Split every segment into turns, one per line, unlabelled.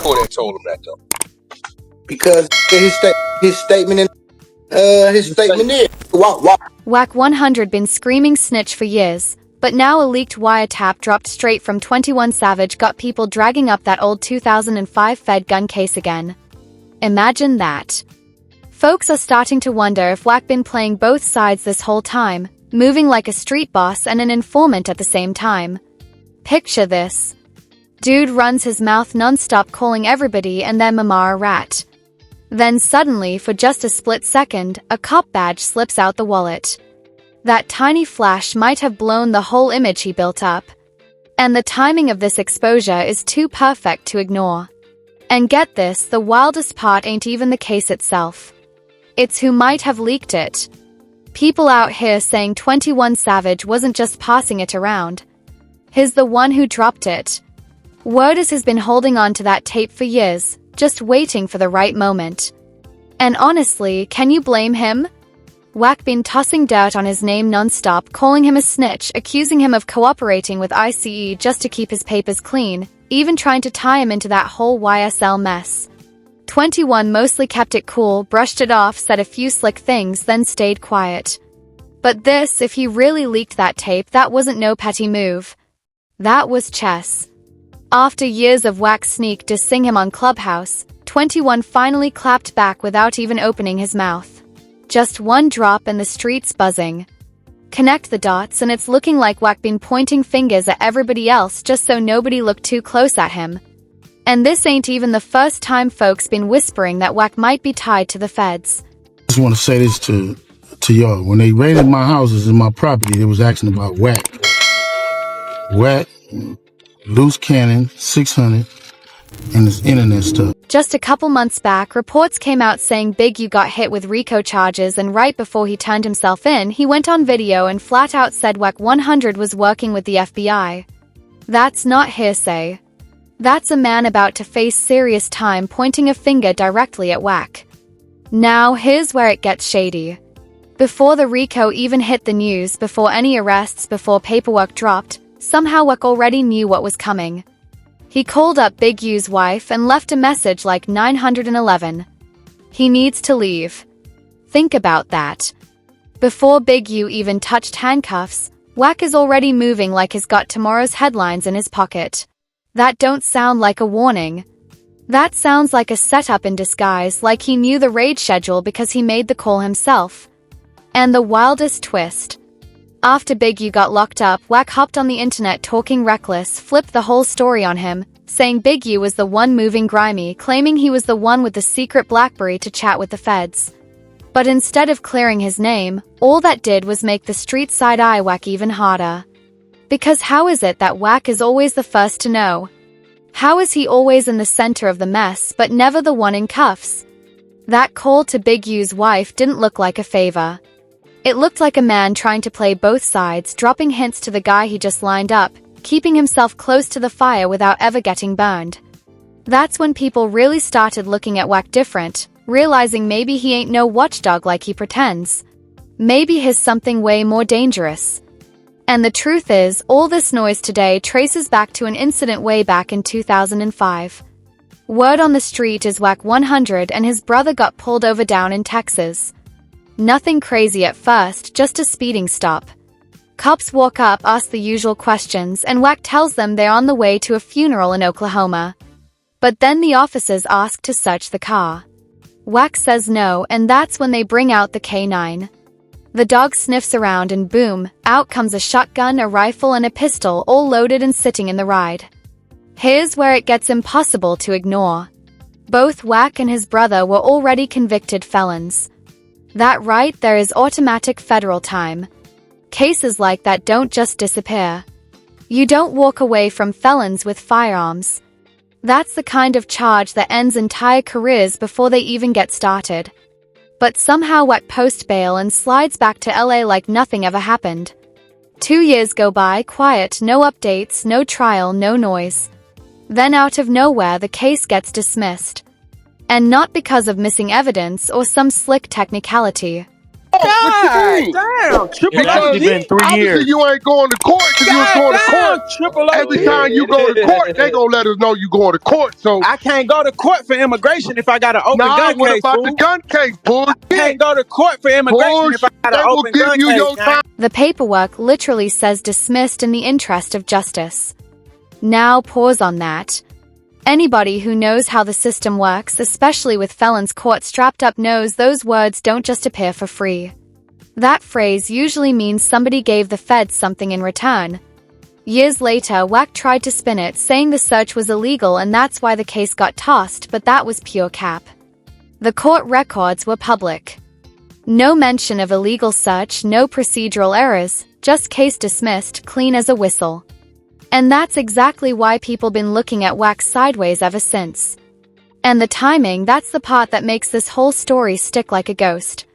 Court had told him that though.
Because his statement is
Wack 100 been screaming snitch for years, but now a leaked wiretap dropped straight from 21 Savage got people dragging up that old 2005 Fed gun case again. Imagine that. Folks are starting to wonder if Wack been playing both sides this whole time, moving like a street boss and an informant at the same time. Picture this. Dude runs his mouth non-stop calling everybody and their mama a rat. Then suddenly, for just a split second, a cop badge slips out the wallet. That tiny flash might have blown the whole image he built up. And the timing of this exposure is too perfect to ignore. And get this, the wildest part ain't even the case itself. It's who might have leaked it. People out here saying 21 Savage wasn't just passing it around. He's the one who dropped it. Word is he's been holding on to that tape for years, just waiting for the right moment. And honestly, can you blame him? Wack been tossing dirt on his name non-stop, calling him a snitch, accusing him of cooperating with ICE just to keep his papers clean, even trying to tie him into that whole YSL mess. 21 mostly kept it cool, brushed it off, said a few slick things, then stayed quiet. But this, if he really leaked that tape, that wasn't no petty move. That was chess. After years of Wack sneak dissing him on Clubhouse, 21 finally clapped back without even opening his mouth. Just one drop and the streets buzzing. Connect the dots and it's looking like Wack been pointing fingers at everybody else just so nobody looked too close at him. And this ain't even the first time folks been whispering that Wack might be tied to the feds.
I just want to say this to y'all. When they raided my houses and my property, they was asking about Wack. Wack, loose cannon, 600, and this internet stuff.
Just a couple months back, reports came out saying Big U got hit with RICO charges, and right before he turned himself in, he went on video and flat out said Wack 100 was working with the FBI. That's not hearsay. That's a man about to face serious time pointing a finger directly at Wack. Now, here's where it gets shady. Before the RICO even hit the news, before any arrests, before paperwork dropped, somehow Wack already knew what was coming. He called up Big U's wife and left a message like 911. He needs to leave. Think about that. Before Big U even touched handcuffs, Wack is already moving like he's got tomorrow's headlines in his pocket. That don't sound like a warning. That sounds like a setup in disguise, like he knew the raid schedule because he made the call himself. And the wildest twist. After Big U got locked up, Wack hopped on the internet talking reckless, flipped the whole story on him, saying Big U was the one moving grimy, claiming he was the one with the secret BlackBerry to chat with the feds. But instead of clearing his name, all that did was make the street side-eye Wack even harder. Because how is it that Wack is always the first to know? How is he always in the center of the mess but never the one in cuffs? That call to Big U's wife didn't look like a favor. It looked like a man trying to play both sides, dropping hints to the guy he just lined up, keeping himself close to the fire without ever getting burned. That's when people really started looking at Wack different, realizing maybe he ain't no watchdog like he pretends. Maybe he's something way more dangerous. And the truth is, all this noise today traces back to an incident way back in 2005. Word on the street is Wack 100 and his brother got pulled over down in Texas. Nothing crazy at first, just a speeding stop. Cops walk up, ask the usual questions, and Wack tells them they're on the way to a funeral in Oklahoma. But then the officers ask to search the car. Wack says no, and that's when they bring out the K9. The dog sniffs around and boom, out comes a shotgun, a rifle, and a pistol, all loaded and sitting in the ride. Here's where it gets impossible to ignore. Both Wack and his brother were already convicted felons. That right there is automatic federal time. Cases like that don't just disappear. You don't walk away from felons with firearms. That's the kind of charge that ends entire careers before they even get started. But somehow Wack posts bail and slides back to LA like nothing ever happened. 2 years go by, quiet, no updates, no trial, no noise. Then out of nowhere the case gets dismissed. And not because of missing evidence or some slick technicality.
What you
God
mean?
damn, Triple
It's actually
Because
been
OG.
3
obviously
years.
you ain't going to court because you was
God
going to
damn,
court.
Triple
Every time you go to court, they
OG.
gonna let us know you going to court. So
I can't go to court for immigration if I got an open
nah,
gun
what
case,
about the
fool.
gun case? Bullshit.
Can't go to court for immigration if I
Bullshit.
got
They
an
will
open
give
gun
you
case,
your
gang.
time.
The paperwork literally says dismissed in the interest of justice. Now pause on that. Anybody who knows how the system works, especially with felons caught strapped up, knows those words don't just appear for free. That phrase usually means somebody gave the feds something in return. Years later, Wack tried to spin it, saying the search was illegal and that's why the case got tossed, but that was pure cap. The court records were public. No mention of illegal search, no procedural errors, just case dismissed, clean as a whistle. And that's exactly why people been looking at Wack sideways ever since. And the timing, that's the part that makes this whole story stick like a ghost.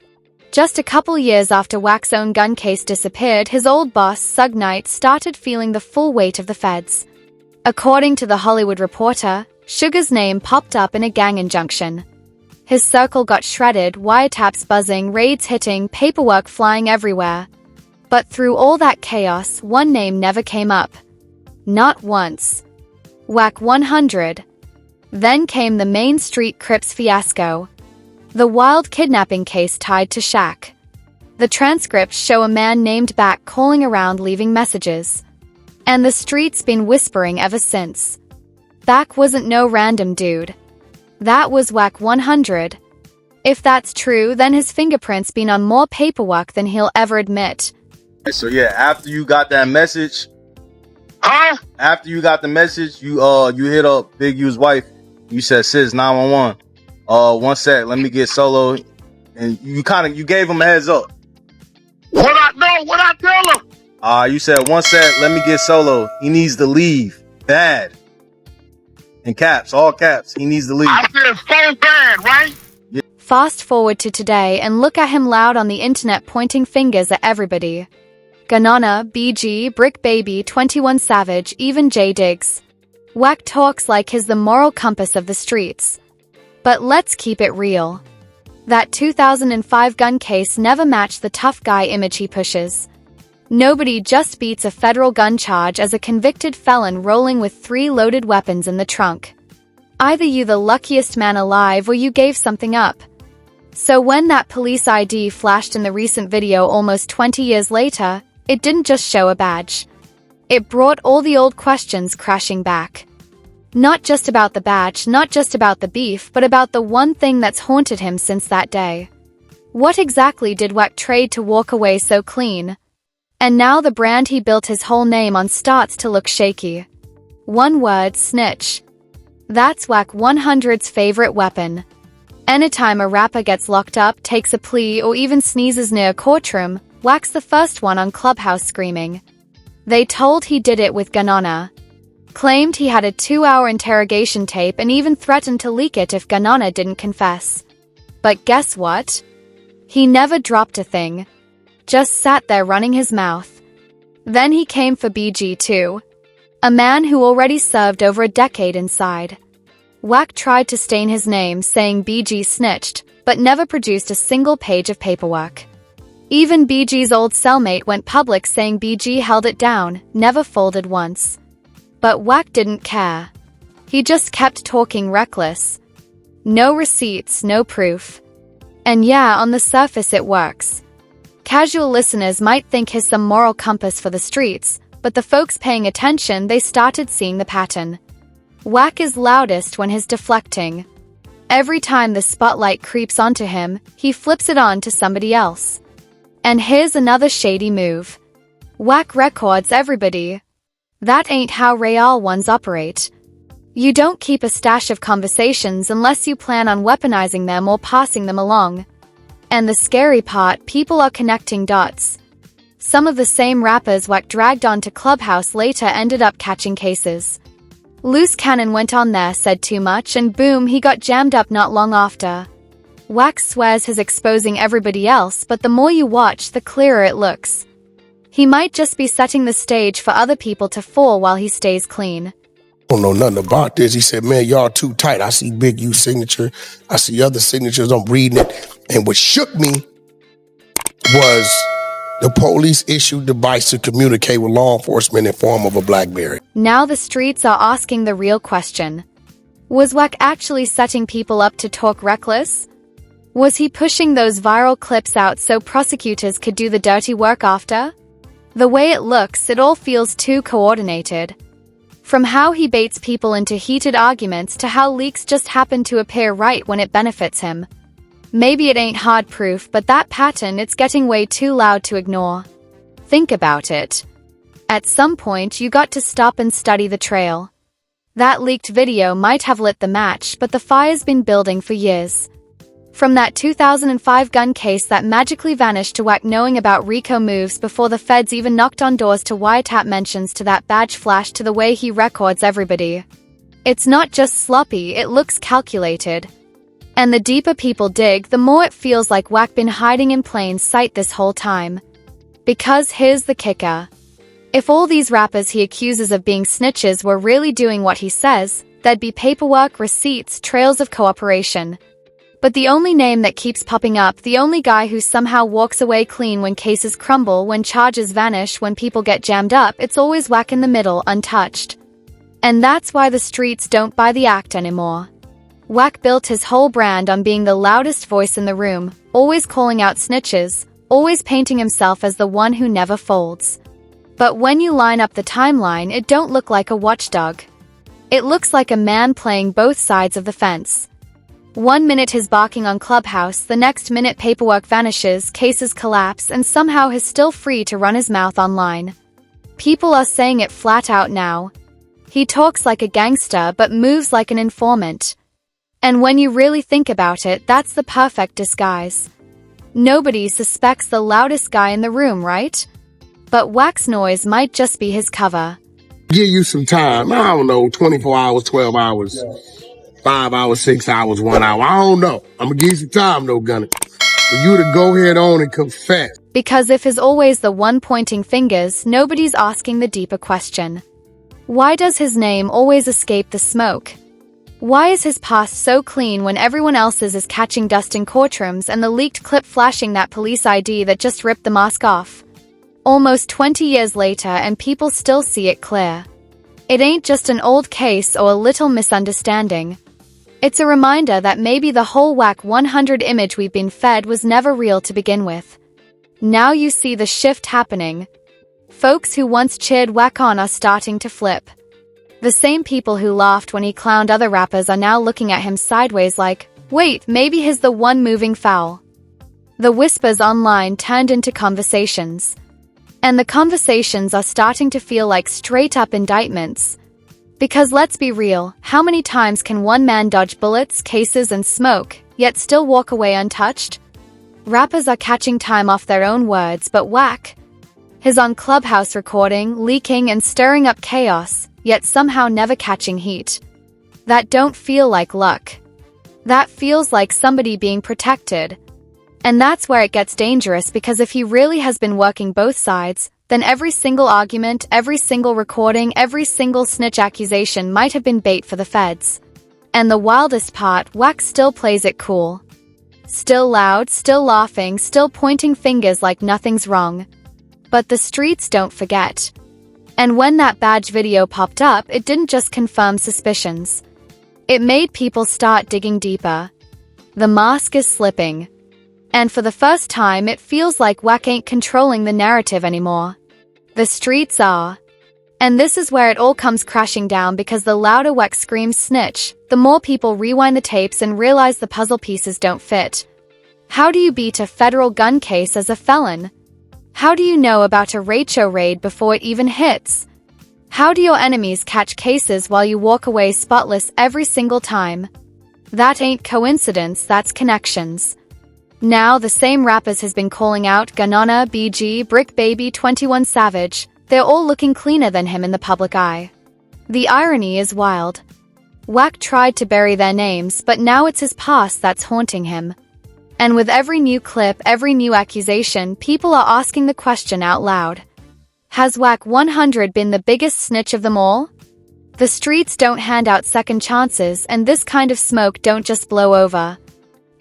Just a couple years after Wack's own gun case disappeared, his old boss, Suge Knight, started feeling the full weight of the feds. According to The Hollywood Reporter, Sugar's name popped up in a gang injunction. His circle got shredded, wiretaps buzzing, raids hitting, paperwork flying everywhere. But through all that chaos, one name never came up. Not once. Wack 100. Then came the Main Street Crips fiasco. The wild kidnapping case tied to Shaq. The transcripts show a man named Back calling around leaving messages. And the street's been whispering ever since. Back wasn't no random dude. That was Wack 100. If that's true, then his fingerprints been on more paperwork than he'll ever admit.
So yeah, after you got that message, after you got the message, you hit up Big U's wife. You said, "Sis, 911. One sec, let me get Solo." And you gave him a heads up.
What I tell him?
You said, "One sec, let me get Solo. He needs to leave. Bad." In caps, all caps. He needs to leave.
I said so bad, right?
Fast forward to today and look at him loud on the internet pointing fingers at everybody. Ganana, BG, Brick Baby, 21 Savage, even J Diggs. Wack talks like he's the moral compass of the streets. But let's keep it real. That 2005 gun case never matched the tough guy image he pushes. Nobody just beats a federal gun charge as a convicted felon rolling with 3 loaded weapons in the trunk. Either you the luckiest man alive or you gave something up. So when that police ID flashed in the recent video almost 20 years later, it didn't just show a badge. It brought all the old questions crashing back. Not just about the badge, not just about the beef, but about the one thing that's haunted him since that day. What exactly did Wack trade to walk away so clean? And now the brand he built his whole name on starts to look shaky. One word, snitch. That's Wack 100's favorite weapon. Anytime a rapper gets locked up, takes a plea, or even sneezes near a courtroom, Wack's the first one on Clubhouse screaming. They told he did it with Ganana. Claimed he had a 2-hour interrogation tape and even threatened to leak it if Ganana didn't confess. But guess what? He never dropped a thing. Just sat there running his mouth. Then he came for BG too. A man who already served over a decade inside. Wack tried to stain his name saying BG snitched, but never produced a single page of paperwork. Even BG's old cellmate went public saying BG held it down, never folded once. But Wack didn't care. He just kept talking reckless. No receipts, no proof. And yeah, on the surface it works. Casual listeners might think he's some moral compass for the streets, but the folks paying attention, they started seeing the pattern. Wack is loudest when he's deflecting. Every time the spotlight creeps onto him, he flips it on to somebody else. And here's another shady move. Wack records everybody. That ain't how real ones operate. You don't keep a stash of conversations unless you plan on weaponizing them or passing them along. And the scary part, people are connecting dots. Some of the same rappers Wack dragged onto Clubhouse later ended up catching cases. Loose Cannon went on there, said too much, and boom, he got jammed up not long after. Wack swears he's exposing everybody else, but the more you watch, the clearer it looks. He might just be setting the stage for other people to fall while he stays clean.
Don't know nothing about this. He said, man, y'all too tight. I see Big U signature. I see other signatures. I'm reading it. And what shook me was the police issued device to communicate with law enforcement in form of a BlackBerry.
Now the streets are asking the real question. Was Wack actually setting people up to talk reckless? Was he pushing those viral clips out so prosecutors could do the dirty work after? The way it looks, it all feels too coordinated. From how he baits people into heated arguments to how leaks just happen to appear right when it benefits him. Maybe it ain't hard proof, but that pattern, it's getting way too loud to ignore. Think about it. At some point, you got to stop and study the trail. That leaked video might have lit the match, but the fire's been building for years. From that 2005 gun case that magically vanished to Wack knowing about RICO moves before the feds even knocked on doors to Wiretap mentions to that badge flash to the way he records everybody. It's not just sloppy, it looks calculated. And the deeper people dig, the more it feels like Wack been hiding in plain sight this whole time. Because here's the kicker. If all these rappers he accuses of being snitches were really doing what he says, there'd be paperwork, receipts, trails of cooperation. But the only name that keeps popping up, the only guy who somehow walks away clean when cases crumble, when charges vanish, when people get jammed up, it's always Wack in the middle, untouched. And that's why the streets don't buy the act anymore. Wack built his whole brand on being the loudest voice in the room, always calling out snitches, always painting himself as the one who never folds. But when you line up the timeline, it don't look like a watchdog. It looks like a man playing both sides of the fence. 1 minute he's barking on Clubhouse, the next minute paperwork vanishes, cases collapse, and somehow he's still free to run his mouth online. People are saying it flat out now. He talks like a gangster but moves like an informant. And when you really think about it, that's the perfect disguise. Nobody suspects the loudest guy in the room, right? But Wack's noise might just be his cover.
Give you some time. I don't know, 24 hours, 12 hours, 5 hours, 6 hours, 1 hour. I don't know. I'm gonna give you some time though, Gunner. For you to go ahead on and confess.
Because if he's always the one pointing fingers, nobody's asking the deeper question. Why does his name always escape the smoke? Why is his past so clean when everyone else's is catching dust in courtrooms and the leaked clip flashing that police ID that just ripped the mask off? Almost 20 years later and people still see it clear. It ain't just an old case or a little misunderstanding. It's a reminder that maybe the whole Wack 100 image we've been fed was never real to begin with. Now you see the shift happening. Folks who once cheered Wack on are starting to flip. The same people who laughed when he clowned other rappers are now looking at him sideways like, wait, maybe he's the one moving foul. The whispers online turned into conversations. And the conversations are starting to feel like straight-up indictments. Because let's be real, how many times can one man dodge bullets, cases, and smoke, yet still walk away untouched? Rappers are catching time off their own words, but Wack, he's on Clubhouse recording, leaking, and stirring up chaos, yet somehow never catching heat. That don't feel like luck. That feels like somebody being protected. And that's where it gets dangerous, because if he really has been working both sides, then every single argument, every single recording, every single snitch accusation might have been bait for the feds. And the wildest part, Wack still plays it cool. Still loud, still laughing, still pointing fingers like nothing's wrong. But the streets don't forget. And when that badge video popped up, it didn't just confirm suspicions. It made people start digging deeper. The mask is slipping. And for the first time, it feels like Wack ain't controlling the narrative anymore. The streets are. And this is where it all comes crashing down, because the louder Wack screams snitch, the more people rewind the tapes and realize the puzzle pieces don't fit. How do you beat a federal gun case as a felon? How do you know about a Rachel raid before it even hits? How do your enemies catch cases while you walk away spotless every single time? That ain't coincidence, that's connections. Now, the same rappers has been calling out Ganana, BG, Brick Baby, 21 Savage. They're all looking cleaner than him in the public eye. The irony is wild. Wack tried to bury their names, but now it's his past that's haunting him. And with every new clip, every new accusation, people are asking the question out loud. Has Wack 100 been the biggest snitch of them all? The streets don't hand out second chances, and this kind of smoke don't just blow over.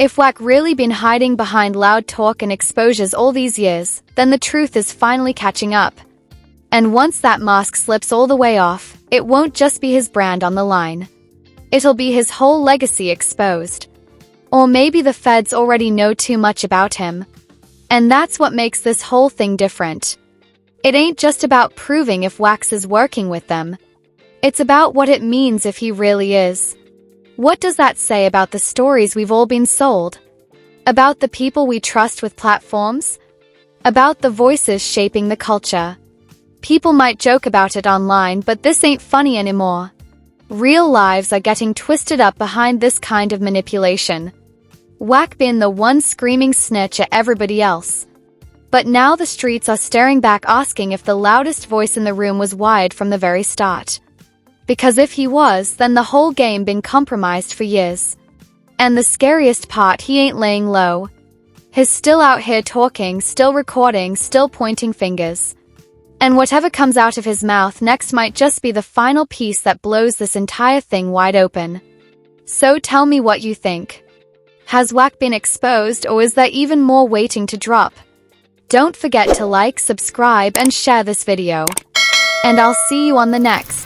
If Wack really been hiding behind loud talk and exposures all these years, then the truth is finally catching up. And once that mask slips all the way off, it won't just be his brand on the line. It'll be his whole legacy exposed. Or maybe the feds already know too much about him. And that's what makes this whole thing different. It ain't just about proving if Wax is working with them. It's about what it means if he really is. What does that say about the stories we've all been sold? About the people we trust with platforms? About the voices shaping the culture? People might joke about it online, but this ain't funny anymore. Real lives are getting twisted up behind this kind of manipulation. Wack been the one screaming snitch at everybody else. But now the streets are staring back asking if the loudest voice in the room was wired from the very start. Because if he was, then the whole game been compromised for years. And the scariest part, he ain't laying low. He's still out here talking, still recording, still pointing fingers. And whatever comes out of his mouth next might just be the final piece that blows this entire thing wide open. So tell me what you think. Has Wack been exposed, or is there even more waiting to drop? Don't forget to like, subscribe, and share this video. And I'll see you on the next.